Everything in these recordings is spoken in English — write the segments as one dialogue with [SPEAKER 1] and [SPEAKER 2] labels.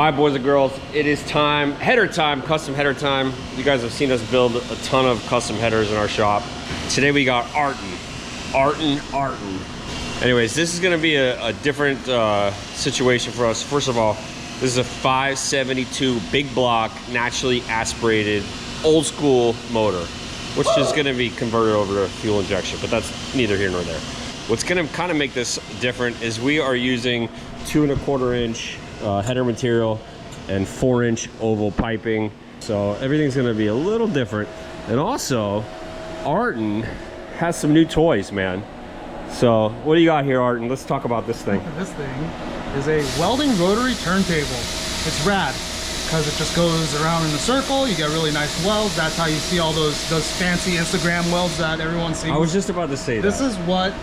[SPEAKER 1] All right, boys and girls, it is time, header time, custom header time. You guys have seen us build a ton of custom headers in our shop. Today we got Arten. Anyways, this is gonna be a different situation for us. First of all, this is a 572 big block, naturally aspirated, old school motor, which is gonna be converted over to fuel injection, but that's neither here nor there. What's gonna kind of make this different is we are using 2 1/4 inch header material and 4-inch oval piping. So everything's gonna be a little different. And also, Arten has some new toys, man. So what do you got here, Arten? Let's talk about this thing.
[SPEAKER 2] This thing is a welding rotary turntable. It's rad because it just goes around in a circle. You get really nice welds. That's how you see all those fancy Instagram welds that everyone sees.
[SPEAKER 1] I was just about to say that.
[SPEAKER 2] This is what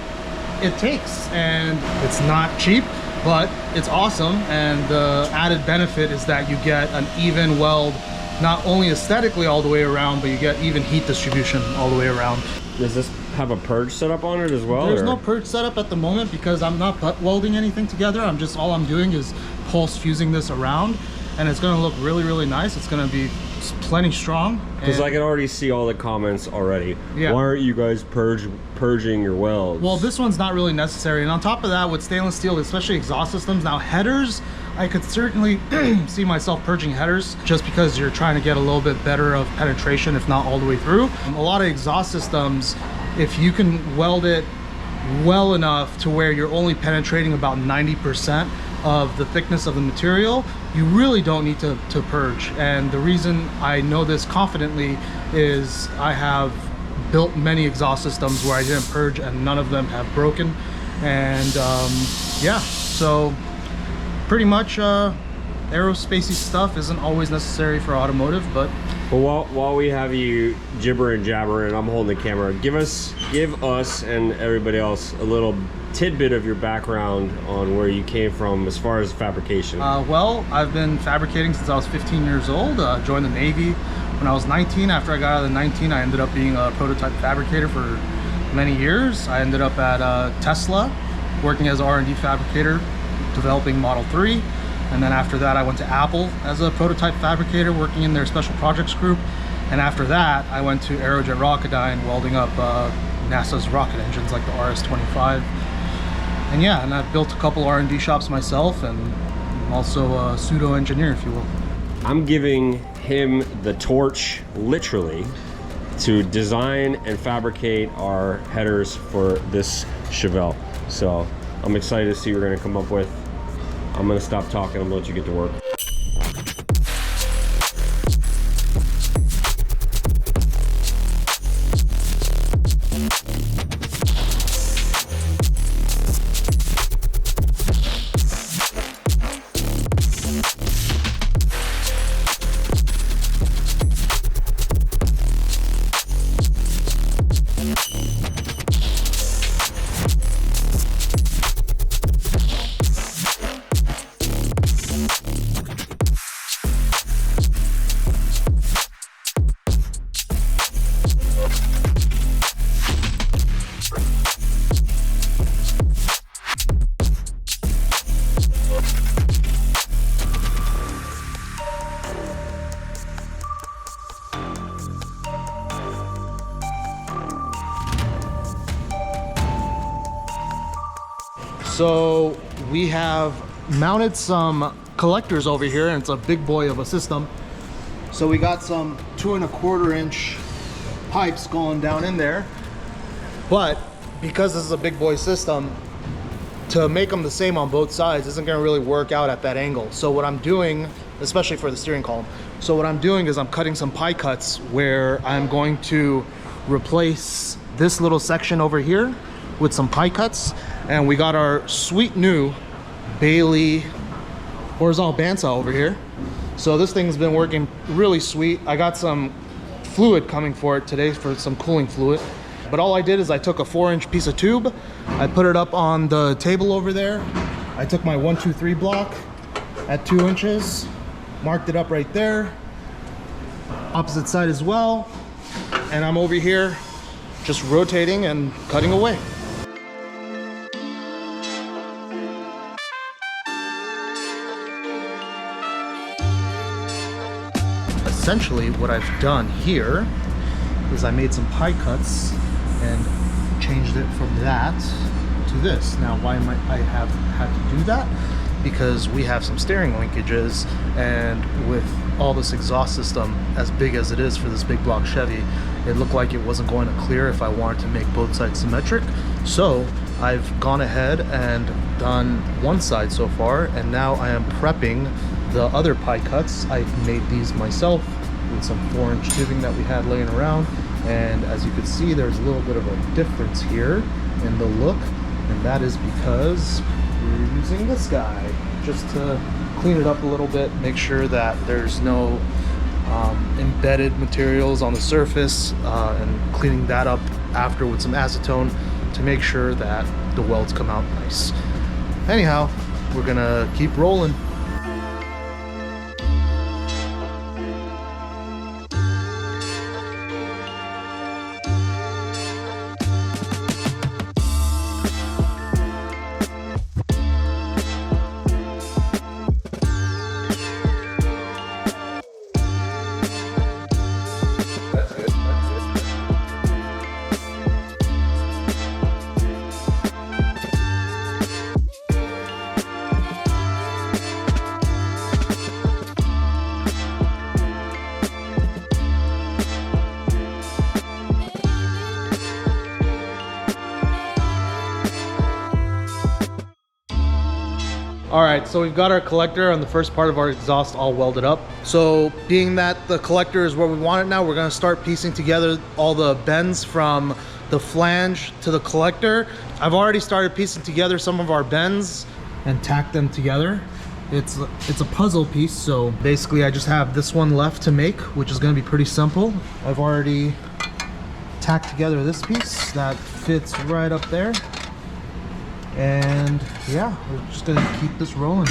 [SPEAKER 2] it takes, and it's not cheap, but it's awesome. And the added benefit is that you get an even weld, not only aesthetically all the way around, but you get even heat distribution all the way around.
[SPEAKER 1] Does this have a purge setup on it as well?
[SPEAKER 2] There's no purge setup at the moment because I'm not butt welding anything together. All I'm doing is pulse fusing this around, and it's gonna look really, really nice. It's gonna be plenty strong.
[SPEAKER 1] Because I can already see all the comments already.
[SPEAKER 2] Yeah.
[SPEAKER 1] Why aren't you guys purging your welds?
[SPEAKER 2] Well, this one's not really necessary. And on top of that, with stainless steel, especially exhaust systems, now headers, I could certainly see myself purging headers just because you're trying to get a little bit better of penetration, if not all the way through. A lot of exhaust systems, if you can weld it well enough to where you're only penetrating about 90% of the thickness of the material, you really don't need to purge. And the reason I know this confidently is I have built many exhaust systems where I didn't purge and none of them have broken. And yeah, so pretty much aerospace-y stuff isn't always necessary for automotive, but
[SPEAKER 1] well, while we have you gibber and jabber and I'm holding the camera, give us and everybody else a little tidbit of your background on where you came from as far as fabrication.
[SPEAKER 2] Well, I've been fabricating since I was 15 years old. Joined the Navy when I was 19. After I got out of the 19, I ended up being a prototype fabricator for many years. I ended up at Tesla, working as an R&D fabricator, developing Model 3. And then after that, I went to Apple as a prototype fabricator, working in their special projects group. And after that, I went to Aerojet Rocketdyne, welding up NASA's rocket engines like the RS-25. And yeah, and I've built a couple R&D shops myself, and I'm also a pseudo engineer, if you will.
[SPEAKER 1] I'm giving him the torch, literally, to design and fabricate our headers for this Chevelle. So I'm excited to see what we're gonna come up with. I'm gonna stop talking, I'm gonna let you get to work.
[SPEAKER 2] So we have mounted some collectors over here, and it's a big boy of a system. So we got some 2 1/4 inch pipes going down in there. But because this is a big boy system, to make them the same on both sides isn't gonna really work out at that angle. So what I'm doing, especially for the steering column, so what I'm doing is I'm cutting some pie cuts where I'm going to replace this little section over here with some pie cuts. And we got our sweet new Bailey horizontal bandsaw over here. So this thing's been working really sweet. I got some fluid coming for it today for some cooling fluid. But all I did is I took a 4-inch piece of tube, I put it up on the table over there. I took my 1-2-3 block at 2 inches, marked it up right there. Opposite side as well. And I'm over here just rotating and cutting away. essentially what I've done here is I made some pie cuts and changed it from that to this. Now, why might I have had to do that? Because we have some steering linkages, and with all this exhaust system as big as it is for this big block Chevy, it looked like it wasn't going to clear if I wanted to make both sides symmetric. So I've gone ahead and done one side so far, and now I am prepping the other pie cuts. I made these myself with some 4-inch tubing that we had laying around, and as you can see, there's a little bit of a difference here in the look, and that is because we're using this guy just to clean it up a little bit, make sure that there's no embedded materials on the surface, and cleaning that up after with some acetone to make sure that the welds come out nice. Anyhow, we're gonna keep rolling. All right, so we've got our collector on the first part of our exhaust all welded up. So being that the collector is where we want it now, we're gonna start piecing together all the bends from the flange to the collector. I've already started piecing together some of our bends and tacked them together. It's a puzzle piece, so basically I just have this one left to make, which is gonna be pretty simple. I've already tacked together this piece that fits right up there. And yeah, we're just gonna keep this rolling.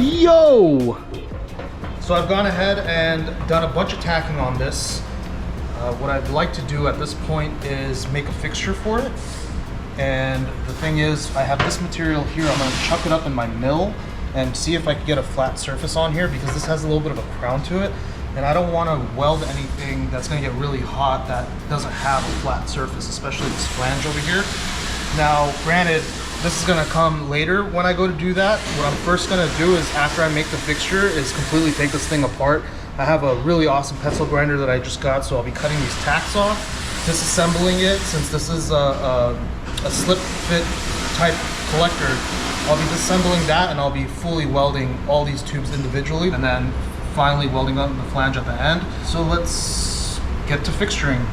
[SPEAKER 2] Yo! So I've gone ahead and done a bunch of tacking on this. What I'd like to do at this point is make a fixture for it. And the thing is, I have this material here. I'm gonna chuck it up in my mill and see if I can get a flat surface on here, because this has a little bit of a crown to it. And I don't wanna weld anything that's gonna get really hot that doesn't have a flat surface, especially this flange over here. Now, granted, this is gonna come later when I go to do that. What I'm first gonna do is, after I make the fixture, is completely take this thing apart. I have a really awesome pencil grinder that I just got, so I'll be cutting these tacks off. disassembling it, since this is a slip fit type collector. I'll be disassembling that, and I'll be fully welding all these tubes individually, and then finally welding on the flange at the end. So let's get to fixturing.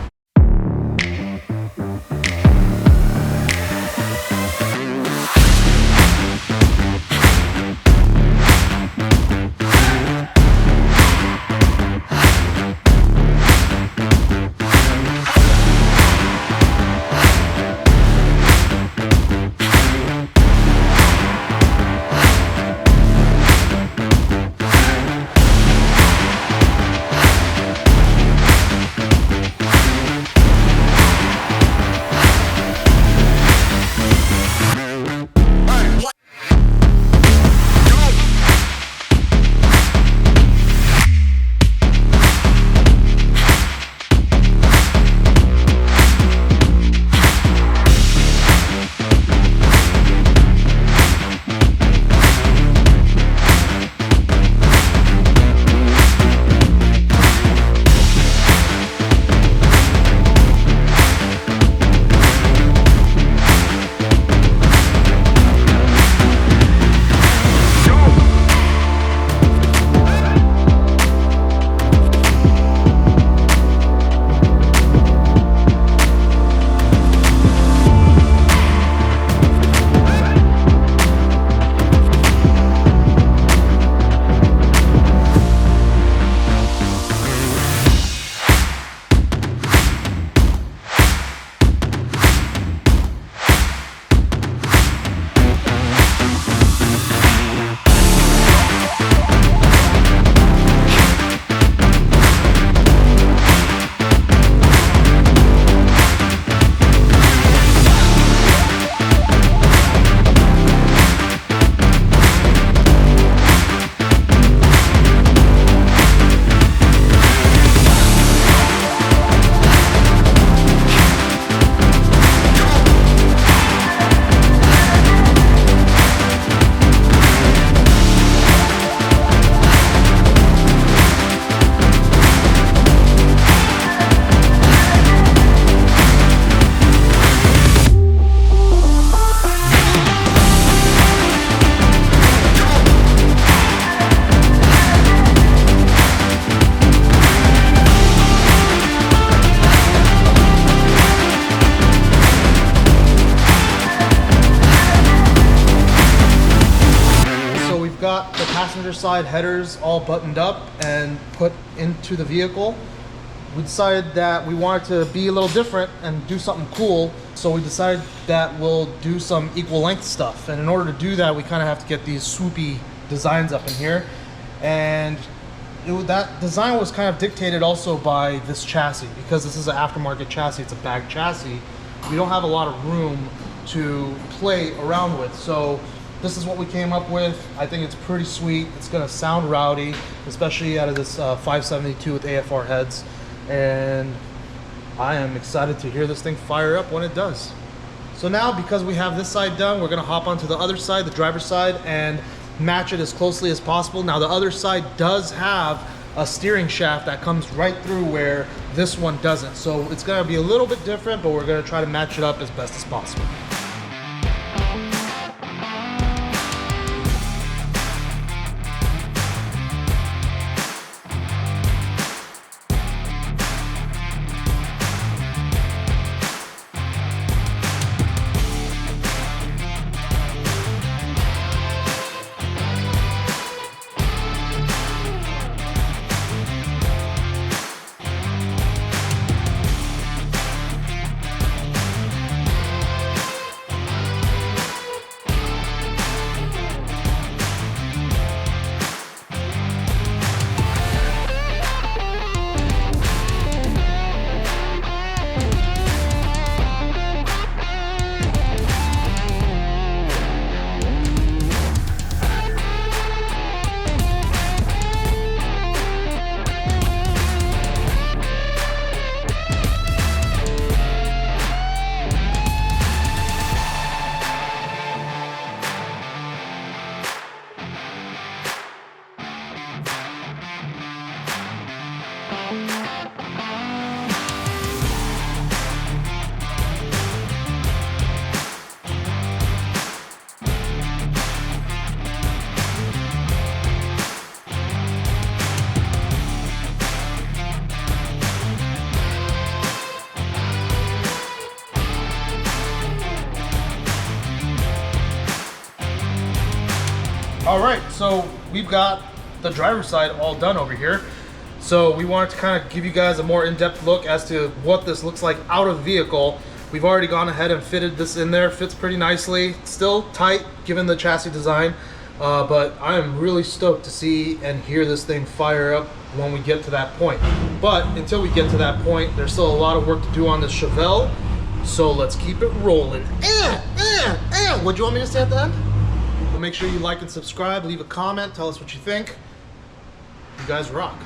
[SPEAKER 2] Got the passenger side headers all buttoned up and put into the vehicle. We decided that we wanted to be a little different and do something cool, so we decided that we'll do some equal length stuff. And in order to do that, we kind of have to get these swoopy designs up in here. And that design was kind of dictated also by this chassis, because this is an aftermarket chassis. It's a bag chassis. We don't have a lot of room to play around with, so this is what we came up with. I think it's pretty sweet. It's gonna sound rowdy, especially out of this 572 with AFR heads. And I am excited to hear this thing fire up when it does. So now, because we have this side done, we're gonna hop onto the other side, the driver's side, and match it as closely as possible. Now the other side does have a steering shaft that comes right through where this one doesn't. So it's gonna be a little bit different, but we're gonna try to match it up as best as possible. All right, so we've got the driver's side all done over here. So we wanted to kind of give you guys a more in-depth look as to what this looks like out of the vehicle. We've already gone ahead and fitted this in there. Fits pretty nicely. Still tight given the chassis design, but I am really stoked to see and hear this thing fire up when we get to that point. But until we get to that point, there's still a lot of work to do on this Chevelle. So let's keep it rolling. What do you want me to say at the end? Well, make sure you like and subscribe, leave a comment, tell us what you think. You guys rock.